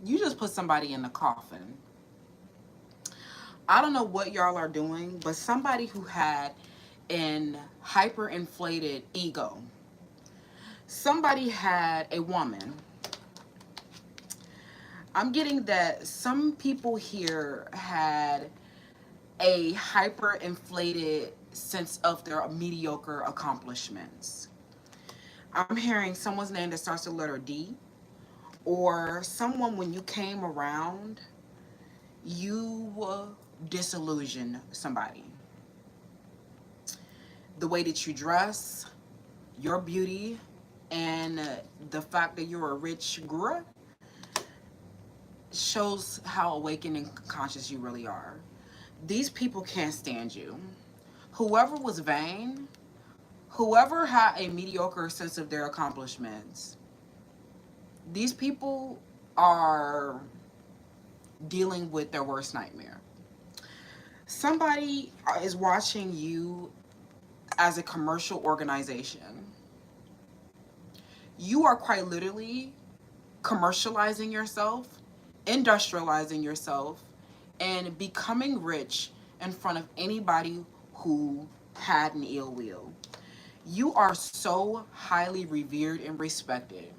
You just put somebody in the coffin. I don't know what y'all are doing, but somebody who had an hyperinflated ego, somebody had a woman. I'm getting that some people here had a hyperinflated sense of their mediocre accomplishments. I'm hearing someone's name that starts with the letter D, or someone when you came around, you disillusioned somebody. The way that you dress, your beauty, and the fact that you're a rich girl shows how awakened and conscious you really are. These people can't stand you. Whoever was vain, whoever had a mediocre sense of their accomplishments, these people are dealing with their worst nightmare. Somebody is watching you as a commercial organization. You are quite literally commercializing yourself, industrializing yourself, and becoming rich in front of anybody who had an ill will. You are so highly revered and respected.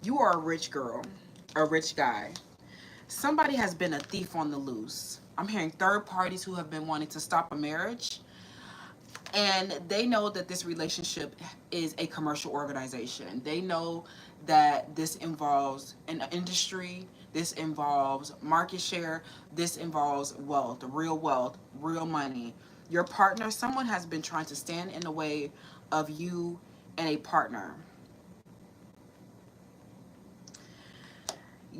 You are a rich girl, a rich guy. Somebody has been a thief on the loose. I'm hearing third parties who have been wanting to stop a marriage, and they know that this relationship is a commercial organization. They know that this involves an industry, this involves market share, this involves wealth, real money. Your partner, someone has been trying to stand in the way of you and a partner.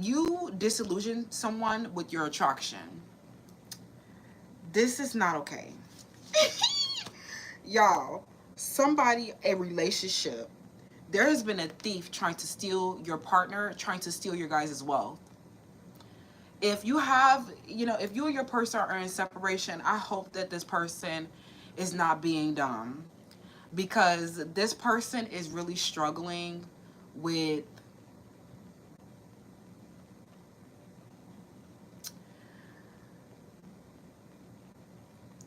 You disillusion someone with your attraction. This is not okay. Y'all, somebody, a relationship, there has been a thief trying to steal your partner, trying to steal your guys' wealth. If you have, if you and your person are in separation, I hope that this person is not being dumb, because this person is really struggling with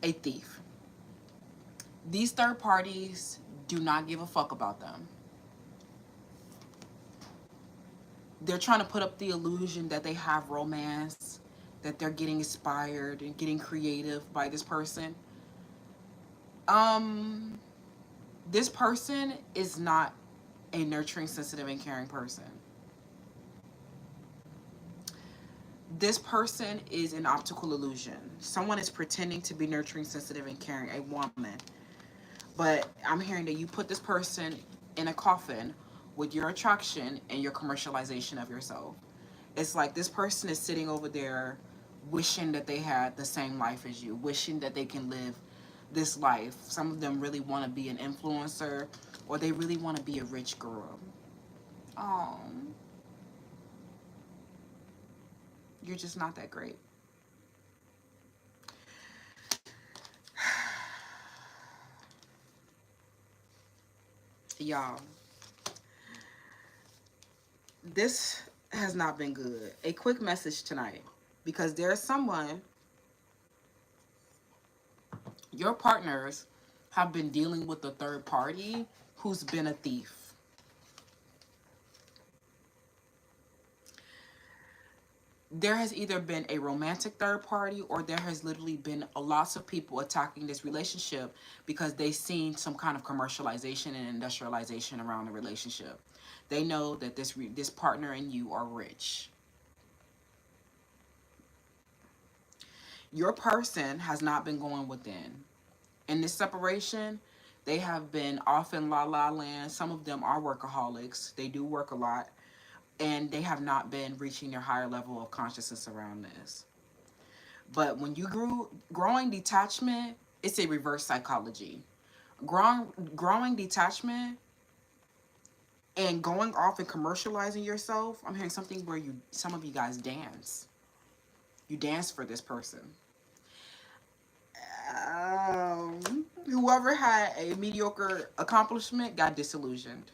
a thief. These third parties do not give a fuck about them. They're trying to put up the illusion that they have romance, that they're getting inspired and getting creative by this person. Um, this person is not a nurturing, sensitive, and caring person. This person is an optical illusion. Someone is pretending to be nurturing, sensitive, and caring, a woman. But I'm hearing that you put this person in a coffin with your attraction and your commercialization of yourself. It's like this person is sitting over there wishing that they had the same life as you, wishing that they can live this life. Some of them really want to be an influencer, or they really want to be a rich girl. Oh, you're just not that great. Y'all, this has not been good. A quick message tonight, because there's someone, your partners have been dealing with a third party who's been a thief. There has either been a romantic third party, or there has literally been lots of people attacking this relationship because they've seen some kind of commercialization and industrialization around the relationship. They know that this partner and you are rich. Your person has not been going within. In this separation, they have been off in la la land. Some of them are workaholics. They do work a lot, and they have not been reaching their higher level of consciousness around this. But when you growing detachment, it's a reverse psychology. Growing detachment and going off and commercializing yourself. I'm hearing something where some of you guys dance. You dance for this person. Whoever had a mediocre accomplishment got disillusioned.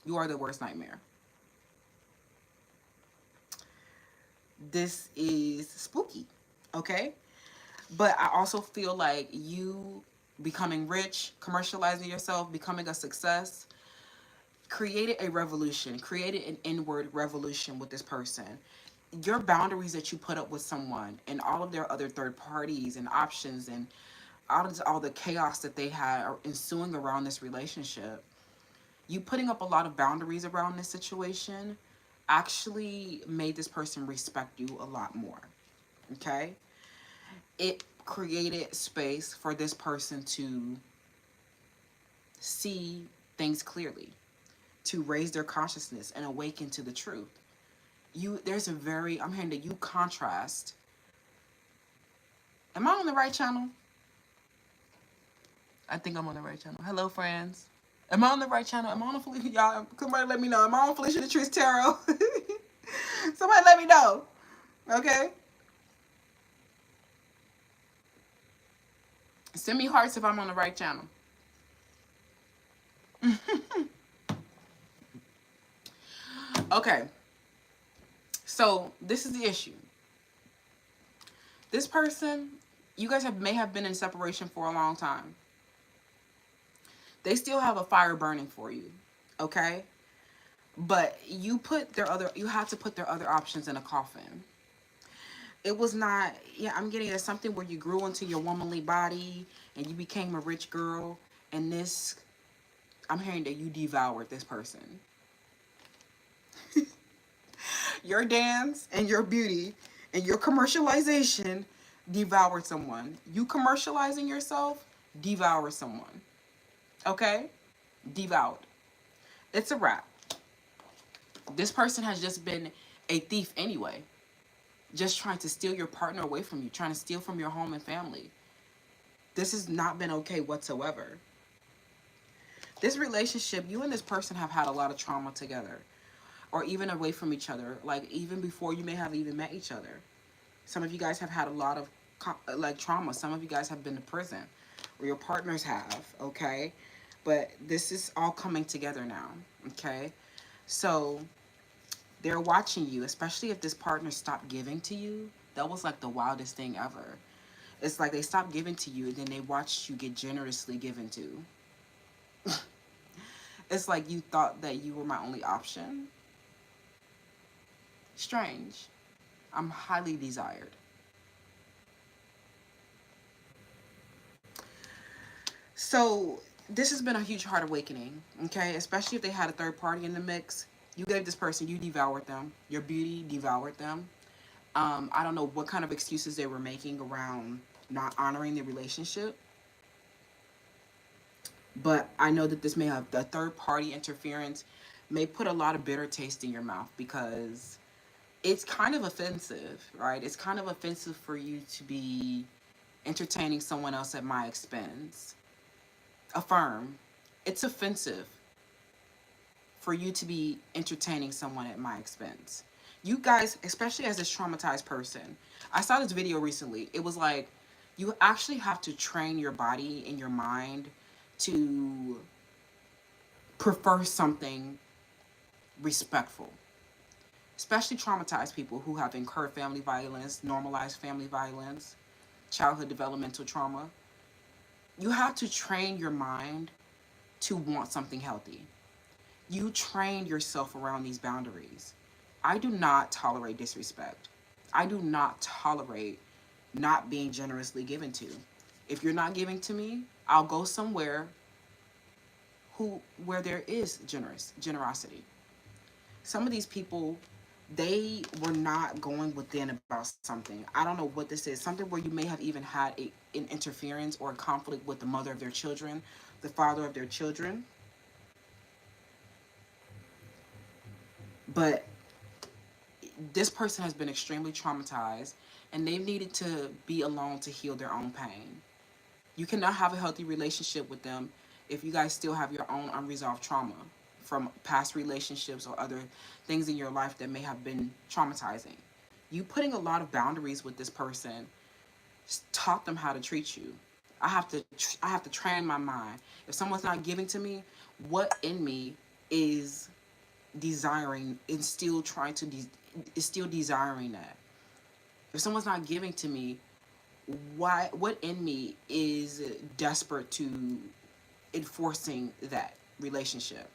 You are the worst nightmare. this is spooky, okay? But I also feel like you becoming rich, commercializing yourself, becoming a success, created a revolution, created an inward revolution with this person. Your boundaries that you put up with someone and all of their other third parties and options and all the chaos that they had ensuing around this relationship, you putting up a lot of boundaries around this situation actually made this person respect you a lot more. Okay? It created space for this person to see things clearly, to raise their consciousness and awaken to the truth. There's a very, I'm hearing that you contrast. Am I on the right channel? I think I'm on the right channel. Hello, friends. Am I on the right channel? Am I on Felicia? Y'all, somebody let me know. Am I on Felicia the Truth Tarot? Somebody let me know. Okay? Send me hearts if I'm on the right channel. Okay. So, this is the issue. This person, you guys may have been in separation for a long time. They still have a fire burning for you. Okay? But you had to put their other options in a coffin. It was not, yeah, I'm getting at something where you grew into your womanly body and you became a rich girl, and this, I'm hearing that you devoured this person. Your dance and your beauty and your commercialization devoured someone. You commercializing yourself devoured someone. Okay? Devoured. It's a wrap. This person has just been a thief anyway. Just trying to steal your partner away from you, trying to steal from your home and family. This has not been okay whatsoever. This relationship, you and this person have had a lot of trauma together, or even away from each other, like even before you may have even met each other. Some of you guys have had a lot of trauma. Some of you guys have been to prison, or your partners have, okay? But this is all coming together now, okay? So they're watching you, especially if this partner stopped giving to you. That was like the wildest thing ever. It's like they stopped giving to you and then they watched you get generously given to. It's like you thought that you were my only option. Strange. I'm highly desired. So this has been a huge heart awakening, okay? Especially if they had a third party in the mix. You gave this person, you devoured them. Your beauty devoured them. I don't know what kind of excuses they were making around not honoring the relationship. But I know that this may have, the third party interference may put a lot of bitter taste in your mouth, because it's kind of offensive, right? It's kind of offensive for you to be entertaining someone else at my expense. Affirm. It's offensive for you to be entertaining someone at my expense. You guys, especially as this traumatized person, I saw this video recently. It was like, you actually have to train your body and your mind to prefer something respectful. Especially traumatized people who have incurred family violence, normalized family violence, childhood developmental trauma. You have to train your mind to want something healthy. You train yourself around these boundaries. I do not tolerate disrespect. I do not tolerate not being generously given to. If you're not giving to me, I'll go somewhere where there is generosity. Some of these people, they were not going within about something. I don't know what this is. Something where you may have even had an interference or a conflict with the mother of their children, the father of their children. But this person has been extremely traumatized, and they've needed to be alone to heal their own pain. You cannot have a healthy relationship with them if you guys still have your own unresolved trauma from past relationships or other things in your life that may have been traumatizing. You putting a lot of boundaries with this person taught them how to treat you. I have to train my mind. If someone's not giving to me, what in me is desiring and still trying to is still desiring that. If someone's not giving to me, what in me is desperate to enforcing that relationship?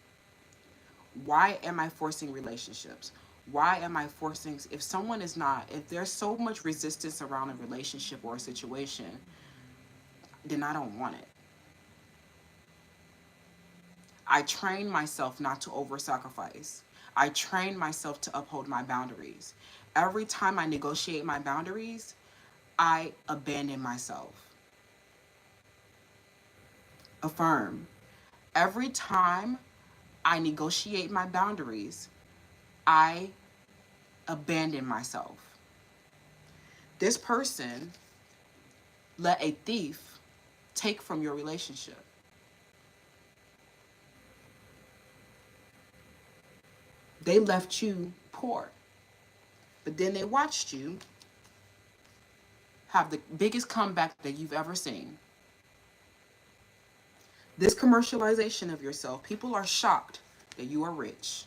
Why am I forcing relationships? Why am I forcing, if someone is not, if there's so much resistance around a relationship or a situation, then I don't want it. I train myself not to over sacrifice. I train myself to uphold my boundaries. Every time I negotiate my boundaries, I abandon myself. Affirm. Every time I negotiate my boundaries, I abandon myself. This person let a thief take from your relationship. They left you poor, but then they watched you have the biggest comeback that you've ever seen. This commercialization of yourself, people are shocked that you are rich.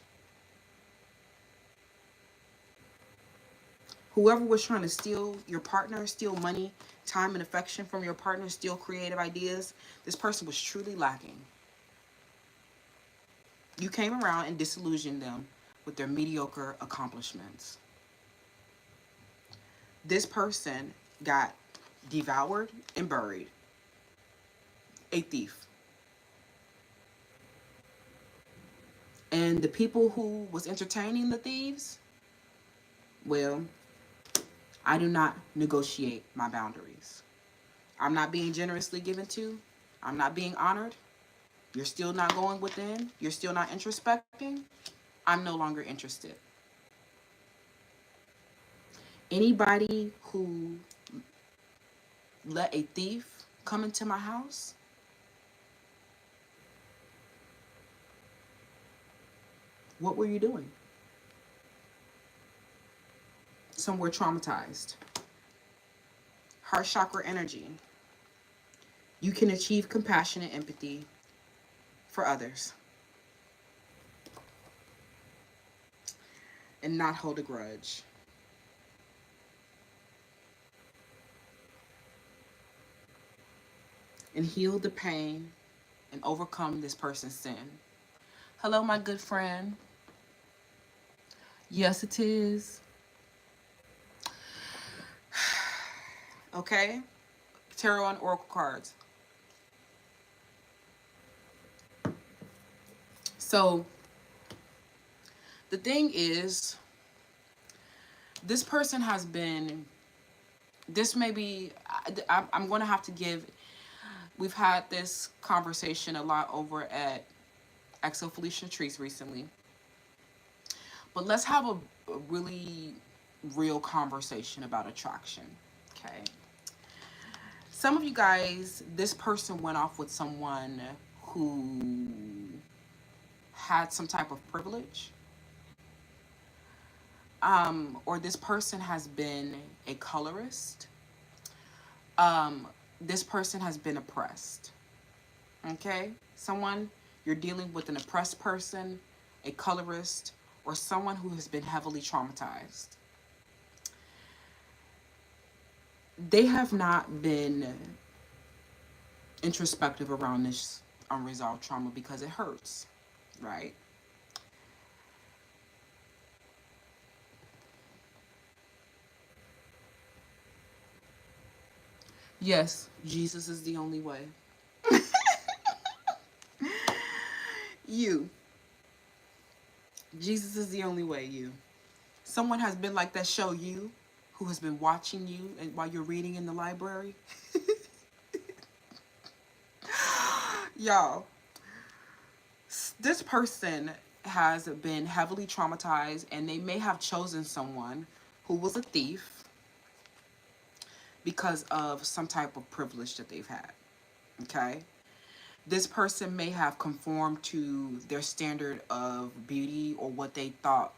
Whoever was trying to steal your partner, steal money, time, and affection from your partner, steal creative ideas, this person was truly lacking. You came around and disillusioned them with their mediocre accomplishments. This person got devoured and buried. A thief. And the people who was entertaining the thieves, well, I do not negotiate my boundaries. I'm not being generously given to. I'm not being honored. You're still not going within. You're still not introspecting. I'm no longer interested. Anybody who let a thief come into my house, what were you doing? Somewhere traumatized. Heart chakra energy. You can achieve compassion and empathy for others and not hold a grudge. And heal the pain and overcome this person's sin. Hello, my good friend. Yes, it is. Okay? Tarot and Oracle cards. So, the thing is, this person has been, this may be, I'm going to have to give, we've had this conversation a lot over at Exo Felicia Trees recently. But let's have a really real conversation about attraction, okay? Some of you guys, this person went off with someone who had some type of privilege. Or this person has been a colorist. This person has been oppressed. Okay? Someone, you're dealing with an oppressed person, a colorist, or someone who has been heavily traumatized. They have not been introspective around this unresolved trauma because it hurts, right? Yes, Jesus is the only way. You. Jesus is the only way, you. Someone has been like that show, You, who has been watching you and while you're reading in the library. Y'all, this person has been heavily traumatized and they may have chosen someone who was a thief because of some type of privilege that they've had. Okay? This person may have conformed to their standard of beauty or what they thought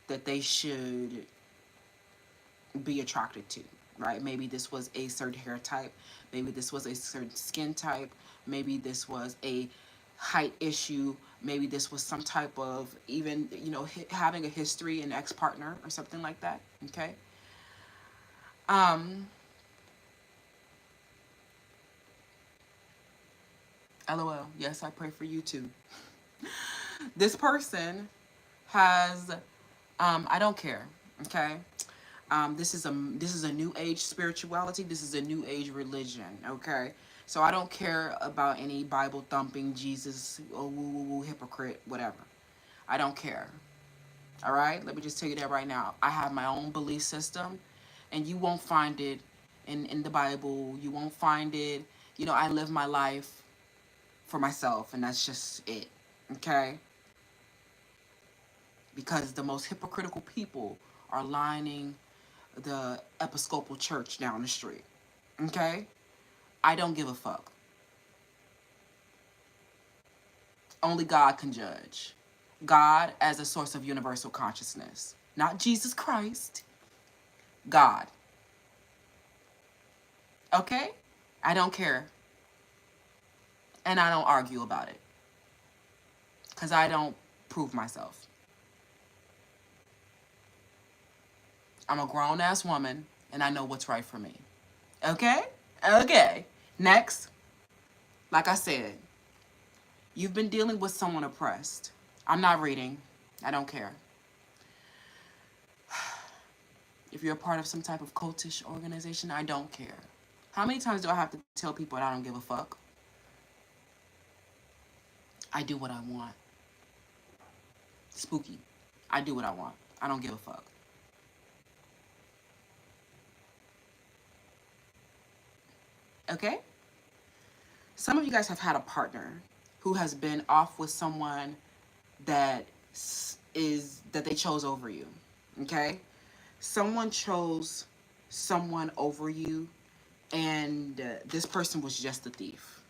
that they should be attracted to, right? Maybe this was a certain hair type. Maybe this was a certain skin type. Maybe this was a height issue. Maybe this was some type of even, having a history, an ex-partner or something like that, okay? Um, LOL. Yes, I pray for you too. This person has I don't care. Okay. This is a new age spirituality. This is a new age religion. Okay. So I don't care about any Bible thumping Jesus, oh, woo, woo, woo, hypocrite, whatever. I don't care. All right. Let me just tell you that right now. I have my own belief system, and you won't find it in the Bible. You won't find it. You know, I live my life for myself, and that's just it. Okay. Because the most hypocritical people are lining the Episcopal Church down the street. Okay? I don't give a fuck. Only God can judge. God as a source of universal consciousness. Not Jesus Christ. God. Okay? I don't care. And I don't argue about it. Because I don't prove myself. I'm a grown-ass woman, and I know what's right for me. Okay? Okay. Next. Like I said, you've been dealing with someone oppressed. I'm not reading. I don't care. If you're a part of some type of cultish organization, I don't care. How many times do I have to tell people that I don't give a fuck? I do what I want. Spooky. I do what I want. I don't give a fuck. Okay? Some of you guys have had a partner who has been off with someone that that they chose over you. Okay? Someone chose someone over you, and this person was just a thief.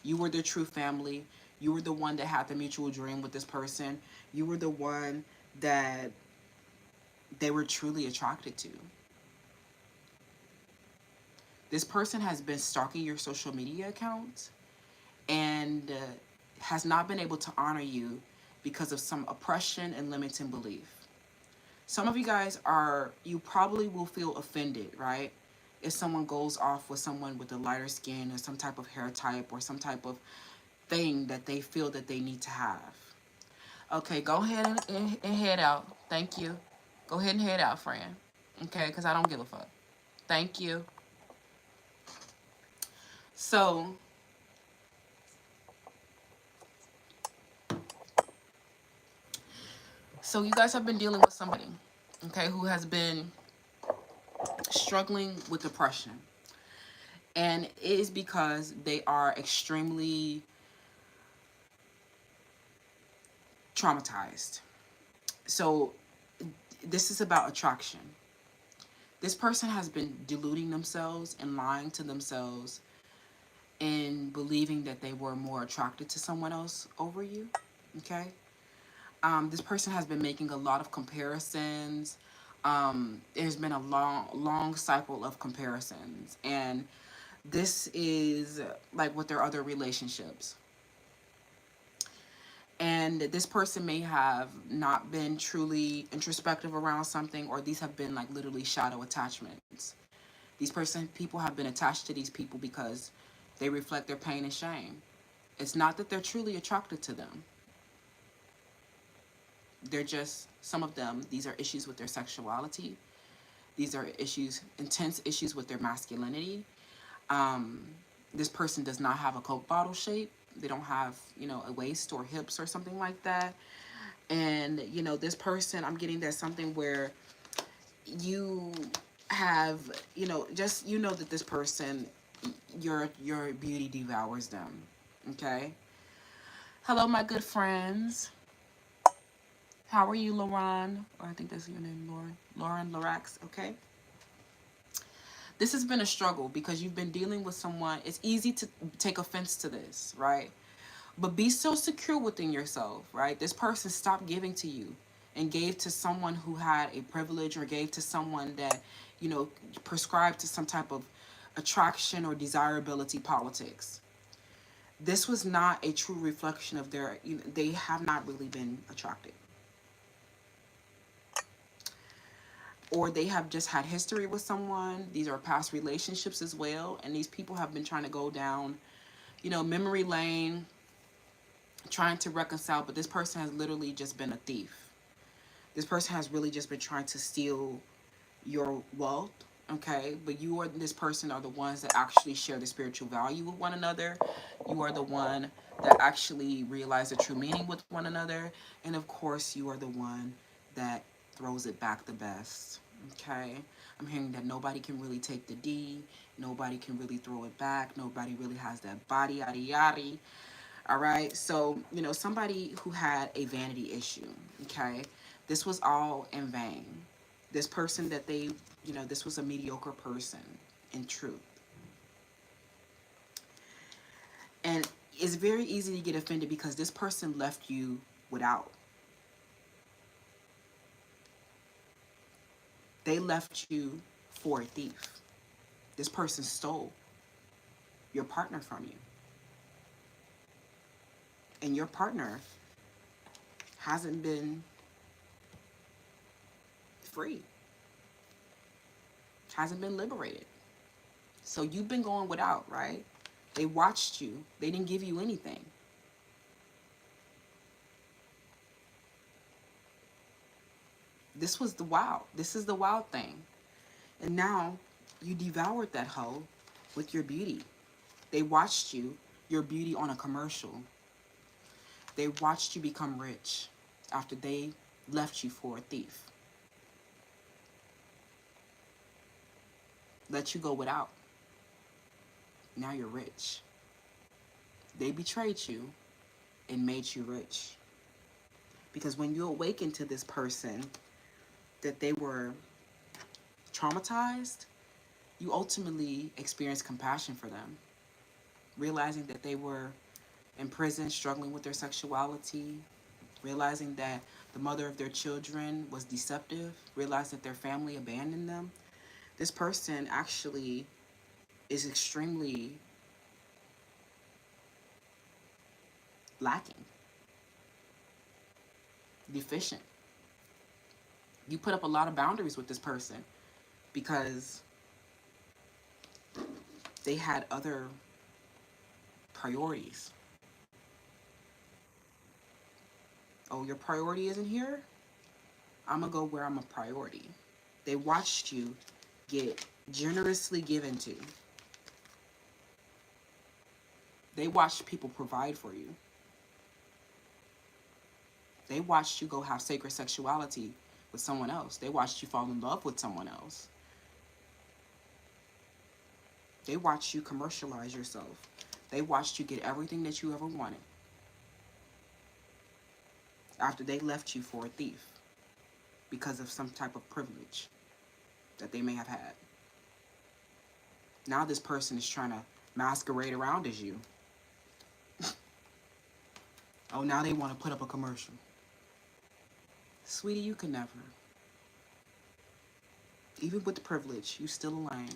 You were their true family. You were the one that had the mutual dream with this person. You were the one that they were truly attracted to. This person has been stalking your social media accounts and has not been able to honor you because of some oppression and limiting belief. Some of you guys you probably will feel offended, right? If someone goes off with someone with a lighter skin or some type of hair type or some type of thing that they feel that they need to have. Okay, go ahead and head out. Thank you. Go ahead and head out, friend. Okay, because I don't give a fuck. Thank you. So, you guys have been dealing with somebody, okay, who has been struggling with depression. And it is because they are extremely traumatized. So, this is about attraction. This person has been deluding themselves and lying to themselves and believing that they were more attracted to someone else over you, okay? This person has been making a lot of comparisons. There's been a long cycle of comparisons. And this is like with their other relationships. And this person may have not been truly introspective around something, or these have been like literally shadow attachments. People have been attached to these people because they reflect their pain and shame. It's not that they're truly attracted to them. They're just, some of them, these are issues with their sexuality. These are intense issues with their masculinity. This person does not have a Coke bottle shape. They don't have, a waist or hips or something like that. And, this person, I'm getting that something where you have, just, that this person, your beauty devours them. Okay? Hello, my good friends. How are you, Lauren? Or I think that's your name, Lauren. Lauren Lorax, okay? This has been a struggle because you've been dealing with someone. It's easy to take offense to this, right? But be so secure within yourself, right? This person stopped giving to you and gave to someone who had a privilege, or gave to someone that, prescribed to some type of attraction or desirability politics. This was not a true reflection of they have not really been attracted. or they have just had history with someone. These are past relationships as well. And these people have been trying to go down, you know, memory lane, trying to reconcile. But this person has literally just been a thief. This person has really just been trying to steal your wealth. Okay, but you or this person are the ones that actually share the spiritual value with one another. You are the one that actually realize the true meaning with one another. And of course, you are the one that throws it back the best. Okay, I'm hearing that nobody can really take the D. Nobody can really throw it back. Nobody really has that body, yada, yada. All right, so, you know, somebody who had a vanity issue. Okay, this was all in vain. This person that they, you know, this was a mediocre person in truth. And it's very easy to get offended because this person left you without. They left you for a thief. This person stole your partner from you. And your partner hasn't been free, hasn't been liberated. So you've been going without, right? They watched you. They didn't give you anything. This was the wild. This is the wild thing. And now you devoured that hoe with your beauty. They watched you, your beauty on a commercial. They watched you become rich after they left you for a thief. Let you go without. Now you're rich. They betrayed you and made you rich. Because when you awaken to this person that they were traumatized, you ultimately experience compassion for them, realizing that they were in prison struggling with their sexuality, realizing that the mother of their children was deceptive, realizing that their family abandoned them. This person actually is extremely lacking, deficient. You put up a lot of boundaries with this person because they had other priorities. Oh, your priority isn't here? I'm going to go where I'm a priority. They watched you get generously given to. They watched people provide for you. They watched you go have sacred sexuality with someone else. They watched you fall in love with someone else. They watched you commercialize yourself. They watched you get everything that you ever wanted after they left you for a thief because of some type of privilege that they may have had. Now this person is trying to masquerade around as you. Oh, now they want to put up a commercial. Sweetie, you can never. Even with the privilege, you still a lame.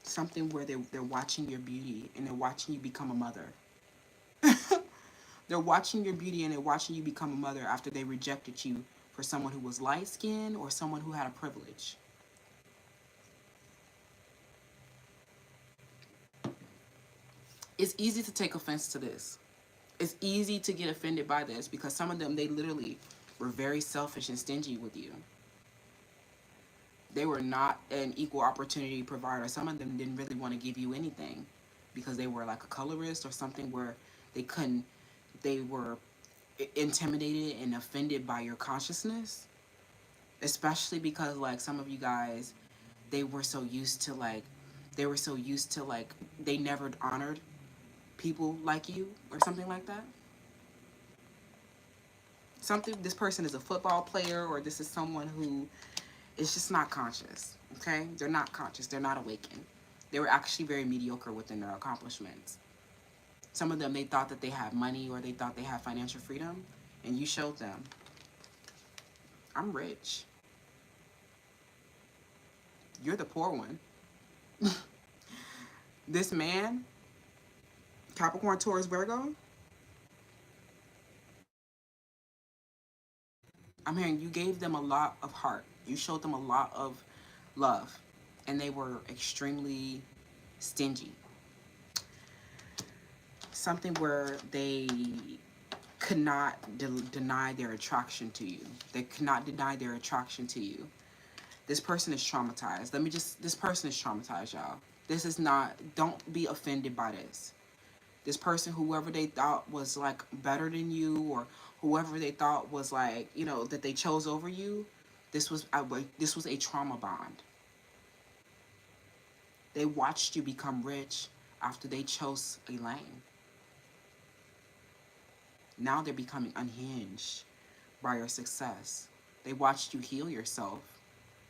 Something where they're watching your beauty and they're watching you become a mother. They're watching your beauty and they're watching you become a mother after they rejected you for someone who was light-skinned or someone who had a privilege. It's easy to take offense to this. It's easy to get offended by this because some of them, they literally were very selfish and stingy with you. They were not an equal opportunity provider. Some of them didn't really want to give you anything because they were like a colorist or something where they were intimidated and offended by your consciousness. Especially because like some of you guys, they were so used to like, they never honored people like you or something like that. This person is a football player or this is someone who is just not conscious, okay? They're not conscious. They're not awakened. They were actually very mediocre within their accomplishments. Some of them, they thought that they had money or they thought they had financial freedom, and you showed them, I'm rich. You're the poor one. This man, Capricorn, Taurus, Virgo, I'm hearing you gave them a lot of heart. You showed them a lot of love. And they were extremely stingy. Something where they could not deny their attraction to you. They could not deny their attraction to you. This person is traumatized. This person is traumatized, y'all. This is not, don't be offended by this. This person, whoever they thought was like better than you, or whoever they thought was like, you know, that they chose over you, this was a trauma bond. They watched you become rich after they chose a lane. Now they're becoming unhinged by your success. They watched you heal yourself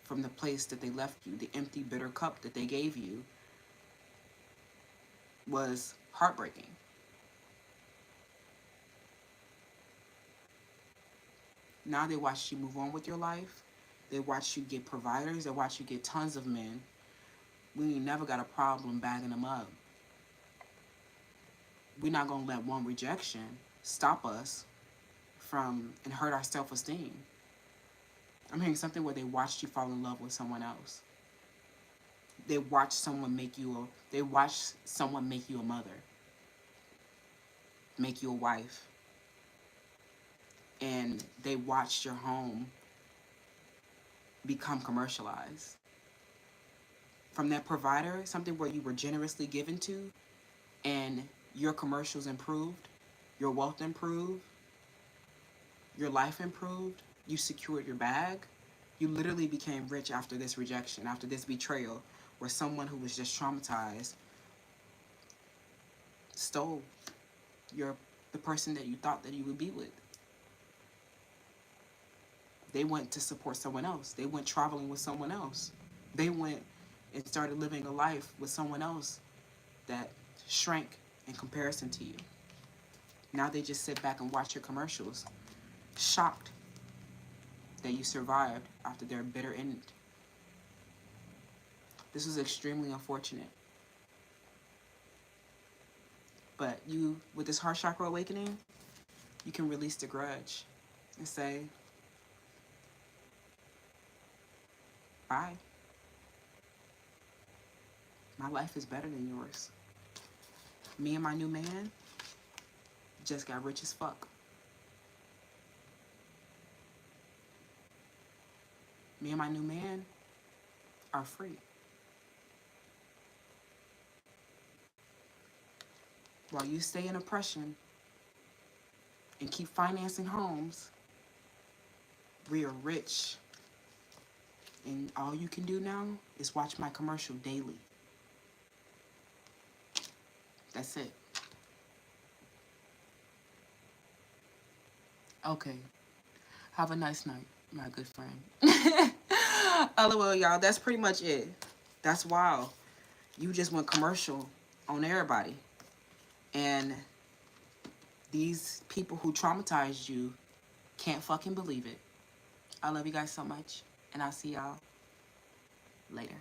from the place that they left you. The empty, bitter cup that they gave you was heartbreaking. Now they watched you move on with your life. They watched you get providers. They watched you get tons of men. We ain't never got a problem bagging them up. We're not going to let one rejection stop us from and hurt our self-esteem. I'm hearing something where they watched you fall in love with someone else. They watched someone make you a mother, make you a wife. And they watched your home become commercialized. From that provider, something where you were generously given to, and your commercials improved, your wealth improved, your life improved, you secured your bag, you literally became rich after this rejection, after this betrayal, where someone who was just traumatized stole the person that you thought that you would be with. They went to support someone else. They went traveling with someone else. They went and started living a life with someone else that shrank in comparison to you. Now they just sit back and watch your commercials, shocked that you survived after their bitter end. This is extremely unfortunate. But you, with this heart chakra awakening, you can release the grudge and say, bye. My life is better than yours. Me and my new man just got rich as fuck. Me and my new man are free. While you stay in oppression and keep financing homes, we are rich. And all you can do now is watch my commercial daily. That's it. Okay. Have a nice night, my good friend. LOL, y'all. That's pretty much it. That's wild. You just went commercial on everybody. And these people who traumatized you can't fucking believe it. I love you guys so much. And I'll see y'all later.